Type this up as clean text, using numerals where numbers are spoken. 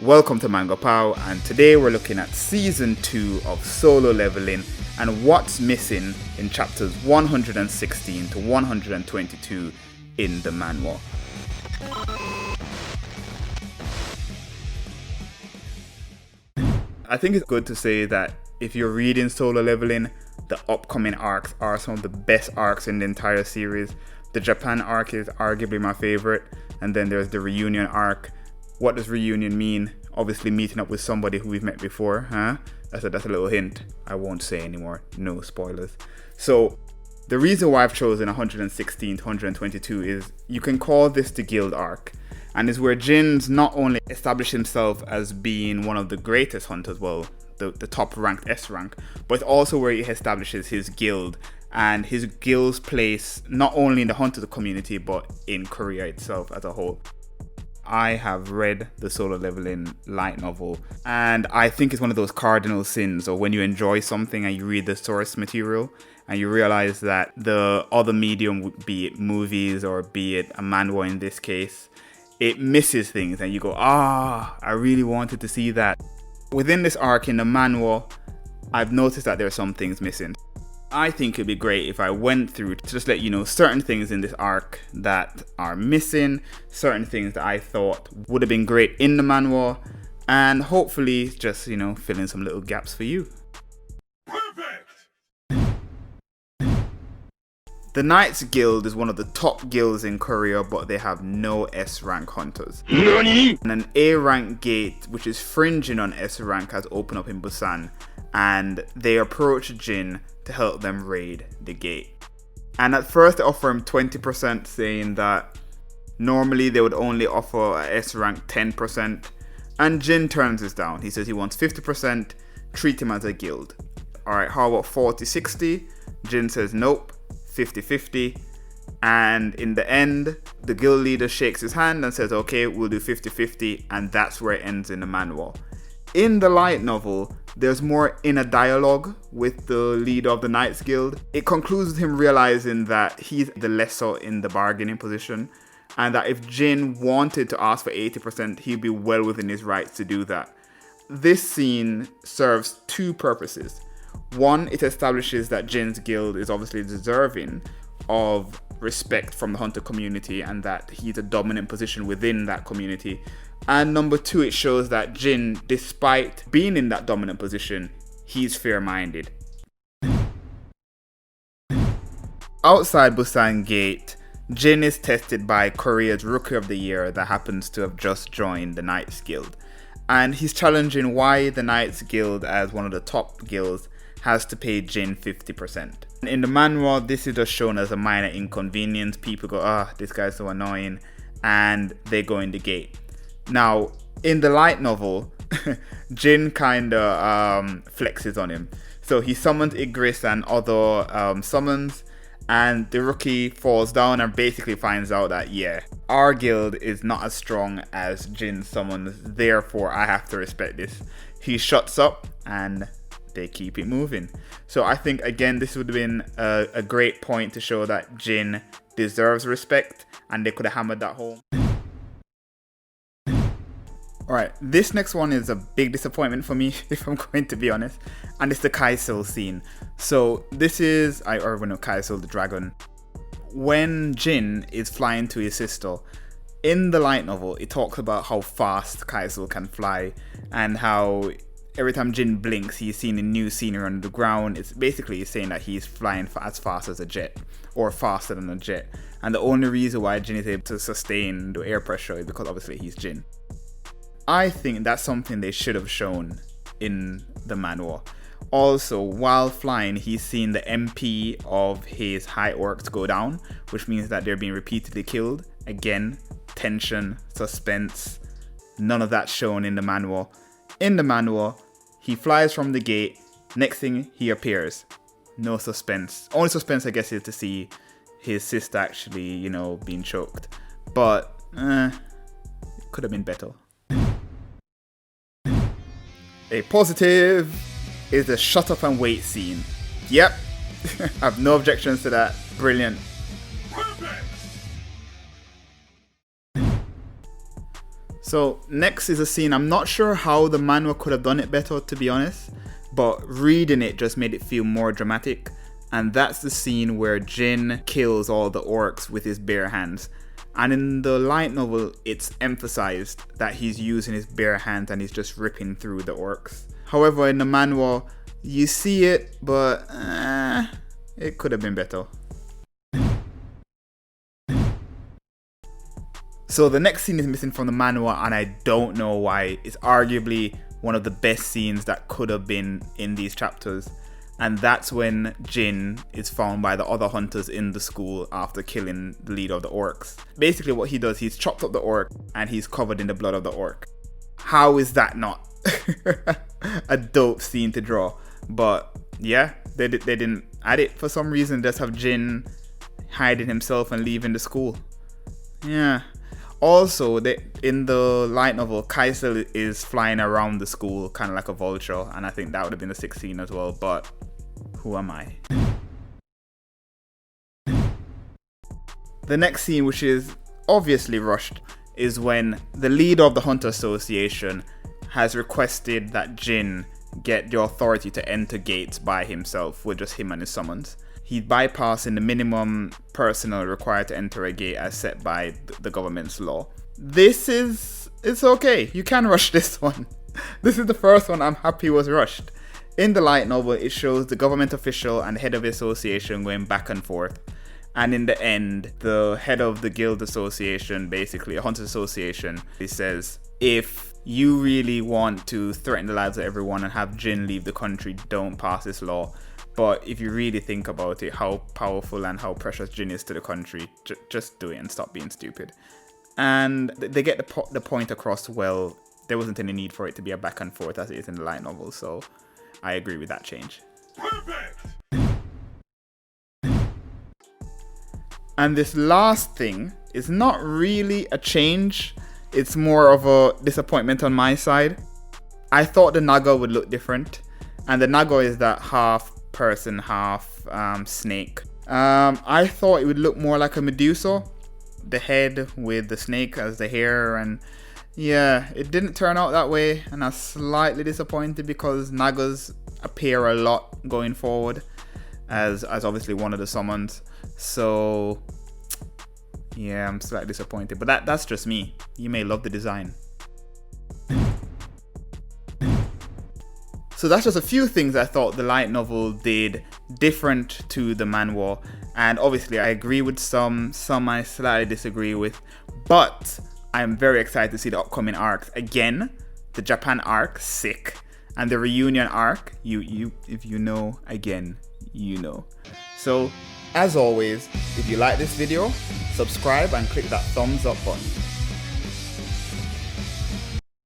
Welcome to Manga Pow, and today we're looking at Season 2 of Solo Leveling and what's missing in chapters 116 to 122 in the manhwa. I think it's good to say that if you're reading Solo Leveling, the upcoming arcs are some of the best arcs in the entire series. The Japan arc is arguably my favorite, and then there's the reunion arc. What does reunion mean? Obviously meeting up with somebody who we've met before, huh? That's a little hint. I won't say anymore, no spoilers. So the reason why I've chosen 116 to 122 is you can call this the guild arc, and is where Jin's not only established himself as being one of the greatest hunters, well, the top ranked S rank, but also where he establishes his guild and his guild's place not only in the hunter community but in Korea itself as a whole. I have read the Solo Leveling light novel, and I think it's one of those cardinal sins, or when you enjoy something and you read the source material and you realize that the other medium, be it movies or be it a manhwa in this case, it misses things and you go, I really wanted to see that. Within this arc in the manhwa, I've noticed that there are some things missing. I think it'd be great if I went through to just let you know certain things in this arc that are missing, certain things that I thought would have been great in the manhwa, and hopefully just, fill in some little gaps for you. Perfect! The Knights Guild is one of the top guilds in Korea, but they have no S rank hunters. NANI? And an A rank gate, which is fringing on S rank, has opened up in Busan, and they approach Jin to help them raid the gate. And at first they offer him 20%, saying that normally they would only offer a S rank 10%, and Jin turns this down. He says he wants 50%, treat him as a guild. Alright, how about 40-60? Jin says nope, 50-50, and in the end the guild leader shakes his hand and says okay, we'll do 50-50, and that's where it ends in the manhwa. In the light novel, there's more inner dialogue with the leader of the Knights Guild. It concludes with him realizing that he's the lesser in the bargaining position, and that if Jin wanted to ask for 80%, he'd be well within his rights to do that. This scene serves two purposes. One, it establishes that Jin's guild is obviously deserving of respect from the hunter community and that he's a dominant position within that community. And number two, it shows that Jin, despite being in that dominant position, he's fair-minded. Outside Busan Gate, Jin is tested by Korea's Rookie of the Year that happens to have just joined the Knights Guild. And he's challenging why the Knights Guild, as one of the top guilds, has to pay Jin 50%. In the manhwa, this is just shown as a minor inconvenience. People go, this guy's so annoying, and they go in the gate. Now, in the light novel, Jin kinda flexes on him. So he summons Igris and other summons, and the rookie falls down and basically finds out that, our guild is not as strong as Jin's summons, therefore I have to respect this. He shuts up and they keep it moving. So I think, again, this would have been a great point to show that Jin deserves respect, and they could have hammered that home. Alright, this next one is a big disappointment for me, if I'm going to be honest, and it's the Kaiso scene. So this is, Kaiso the dragon. When Jin is flying to his sister, in the light novel, it talks about how fast Kaiso can fly, and how every time Jin blinks, he's seeing a new scenery on the ground. It's basically saying that he's flying as fast as a jet, or faster than a jet. And the only reason why Jin is able to sustain the air pressure is because obviously he's Jin. I think that's something they should have shown in the manhwa. Also, while flying, he's seen the MP of his high orcs go down, which means that they're being repeatedly killed. Again, tension, suspense, none of that shown in the manhwa. In the manhwa, he flies from the gate, next thing he appears. No suspense. Only suspense, I guess, is to see his sister actually, being choked. But, it could have been better. A positive is the shut up and wait scene. Yep, I have no objections to that. Brilliant. Perfect. So next is a scene, I'm not sure how the manhwa could have done it better, to be honest, but reading it just made it feel more dramatic. And that's the scene where Jin kills all the orcs with his bare hands. And in the light novel, it's emphasized that he's using his bare hands and he's just ripping through the orcs. However, in the manhwa, you see it, but it could have been better. So the next scene is missing from the manhwa, and I don't know why. It's arguably one of the best scenes that could have been in these chapters. And that's when Jin is found by the other hunters in the school after killing the leader of the orcs. Basically what he does, he's chopped up the orc and he's covered in the blood of the orc. How is that not a dope scene to draw? But yeah, they didn't add it for some reason. Just have Jin hiding himself and leaving the school. Yeah. Also, in the light novel, Kaisel is flying around the school kind of like a vulture, and I think that would have been a sick scene as well, but who am I? The next scene, which is obviously rushed, is when the leader of the Hunter Association has requested that Jin get the authority to enter gates by himself with just him and his summons. He's bypassing the minimum personnel required to enter a gate as set by the government's law. It's okay. You can rush this one. This is the first one I'm happy was rushed. In the light novel, it shows the government official and head of the association going back and forth. And in the end, the head of the guild association, basically a hunter association, he says, if you really want to threaten the lives of everyone and have Jin leave the country, don't pass this law. But if you really think about it, how powerful and how precious Jin is to the country, just do it and stop being stupid. And they get the point across well. There wasn't any need for it to be a back and forth as it is in the light novel, so I agree with that change. Perfect. And this last thing is not really a change. It's more of a disappointment on my side. I thought the Naga would look different. And the Naga is that half person, half snake. I thought it would look more like a Medusa. The head with the snake as the hair, and yeah, it didn't turn out that way, and I'm slightly disappointed because Nagas appear a lot going forward as obviously one of the summons. So yeah, I'm slightly disappointed, but that's just me. You may love the design. So that's just a few things I thought the light novel did different to the manhwa. And obviously I agree with some I slightly disagree with. But I'm very excited to see the upcoming arcs. Again, the Japan arc, sick. And the reunion arc, if you know, again, you know. So as always, if you like this video, subscribe and click that thumbs up button.